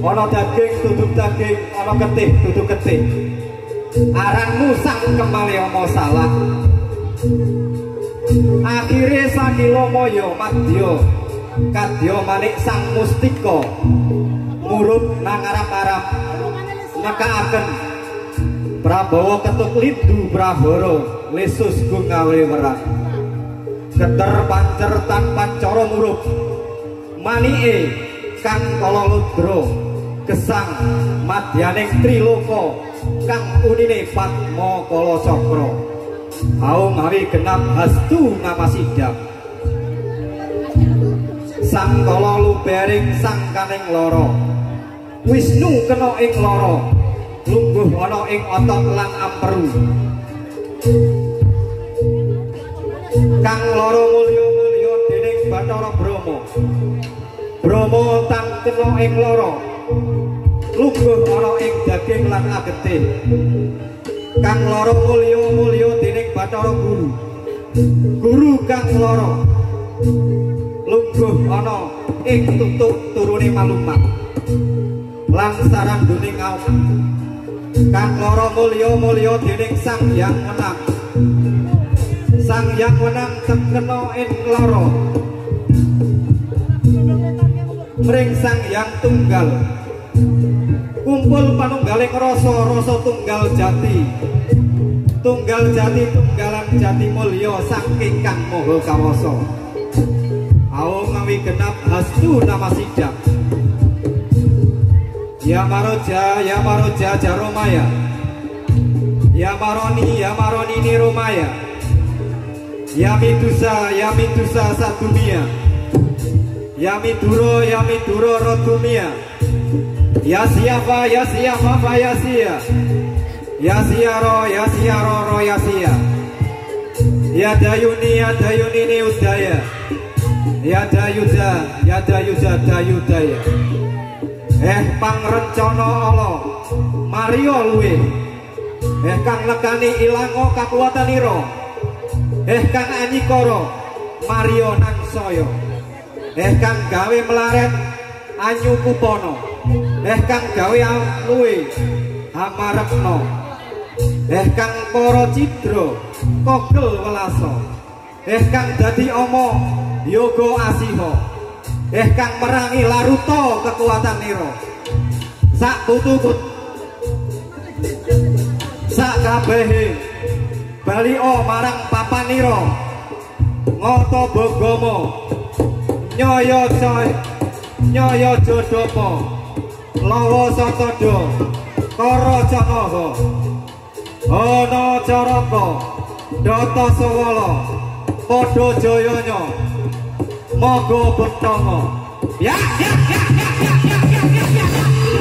Ono daging duduk daging, ono ketih duduk ketih. Aranmu sang kemali omo salah. Akhire sakilo moyo madya kadya manik sang mustika. Murub nang arap-arap nekaaken Prabowo ketuk lindu Prahara lesus gungawe werak. Geter pancer tanpa cara murub manike kang kala ludra gesang madyaning triloka kang unine Padma Kala Cakra. Aung hari genap hastu ngamasidam. Sang kala lubering sang kaning lara. Wisnu kena ing lara. Lungguh ana ing otot lan amperu. Kang lara mulya-mulya dening Bathara Brahma. Brahma tan kena ing lara. Lungguh ana ing daging lan agete. Kang lara mulya-mulya dening Bathara Guru. Guru kang lara lungguh ana ing tutuk turune Malumat. Lan sarandune ngaum. Kang lara mulya-mulya dening Sang Hyang Wenang. Sang Hyang Wenang tekena ing lara. Mring Sang Hyang Tunggal. Kumpul panunggaling rasa, rasa tunggal jati. Tunggal jati tunggalan jati mulya saking Kang Maha Kawasa. Aung ngawi genap hastu namasidam. Ya Maroja Jaromaya. Ya Maroni ni Romaya. Ya Midusa sadunia. Ya Miduro rodumia. Ya siapa Fayasiya. Ya Siaro Royasiya. Ya Dayuni ni Udaya. Ya Dayuda Dayudaya. Pangrencana Allah Mario luwe. Kang nekani ilango kakuwatanira. Kang anyikara Mario nangsaya. Kang gawe melaret anyu kupana. Kang gawe luwe hamarepna. Kang para cidra kogel welasa. Kang dadi ama yoga asiha. Kang merangi laruta kekuatan nira. Sak putuput sak kabehe balio marang papanira. Ngata Bogama Nyaya Jodama Lawa Satada Karacanaha Ana Caraka Data Sawala padha jayanya moga betanga ya ya ya ya ya ya ya ya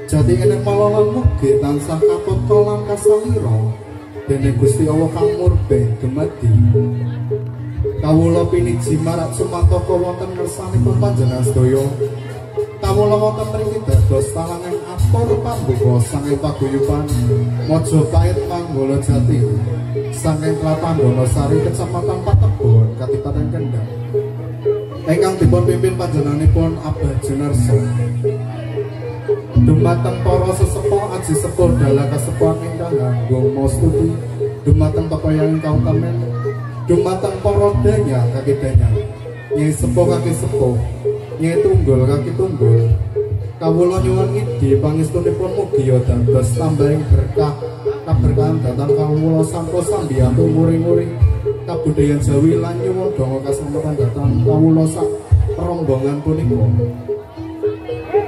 jati enek malalan mugi tansah kapota lan kasalira dening Gusti Allah kang murbeng dumadi. Kawula piniji marak sumantaka wonten ngersanipun panjenengan sedaya. Kawula wonten mriki dados talangan apur pambuka saking paguyuban Majapahit Manggala Jati saking Tlatah Donosari Kecamatan Patebon Kadipaten Kendhal. Ingkang dipun pimpin panjenenganipun Abah Junarso. Dumateng para sesepuh aji sepuh dalah kasepuhan ingkang nganggo mastuti dumateng pepayan ingkang temen dumateng para danya kaki danya nyai sepuh kaki sepuh nyai tunggul kaki tunggul kawula nyuwun idi pangestunipun mugi dados tambahing berkah kaberkahan dhateng kawula sampun sambiyantu muring-muring kabudayan Jawi lan nyuwun donga kaslametan dhateng kawula sak rombongan punika.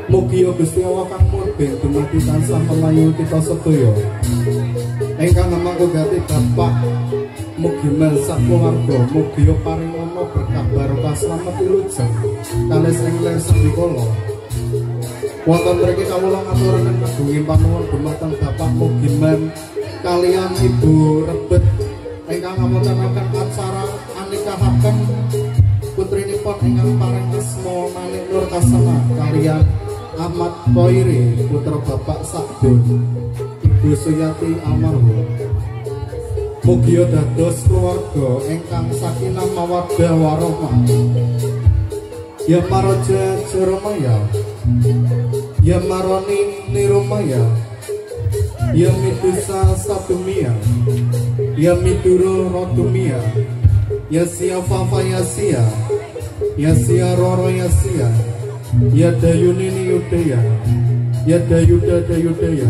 Mugi Gusti Allah kang murbeng dumadi tansah memayu kita sedaya. Ingkang ngamangku gati Bapak mugi melsak keluarga, mugi paringana berkah barokah slamet wilujeng kalih ing lir sambikala. Wonten mriki kawula ngaturaken kagunging panuwun dumateng Bapak Mugiman kaliyan Ibu Rebet ingkang ngamontenaken acara anikahaken putrinipun ingkang paring asma Manik Nur Kasana kaliyan Ahmad Koiri putra Bapak Sakdun Ibu Suyati almarhum. Mugi dados keluarga ingkang sakinah mawaddah warahmah. Ya Maraja Jeromaya, Ya Maroni Niromaya, Ya Midusa Sadumia, Ya Miduro Rodumia, Ya Sia Fafa Yasia, Ya Sia Roro Yasia, Ya Dayunini Yudaya, Ya Dayuda Dayudaya.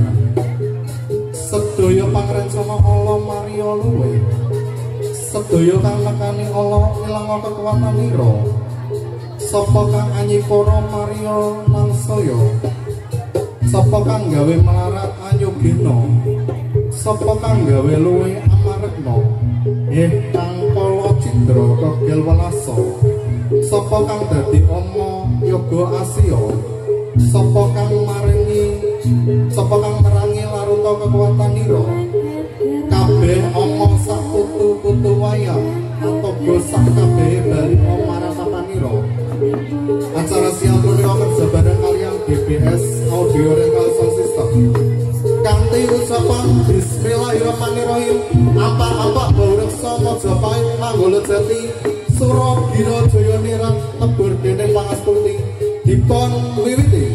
Sedaya pangrencana Allah Maria luwe, sedaya kang nekani Allah ilang kekuwatanira. Sapa kang anyipara Maria nangsaya, sapa kang gawe melarat anyugena, sapa kang gawe luwe amarekna, kang kala cindra kegel welasa, sapa kang dadi ama yoga Asia, sapa kang merangi laruta kekuwatanira, kabeh ama sak putu-putu wayang ataga sak kabeh bali maratapanira. Acara siang punika kerjabareng kaliyan DBS Audio Rental Sound System kanthi ucapan Bismillahirrahmanirrahim. Apa-apa baureksa Majapahit Manggala Jati Surabaya Jaya Nirang tebur dening pangastuti dipun wiwiti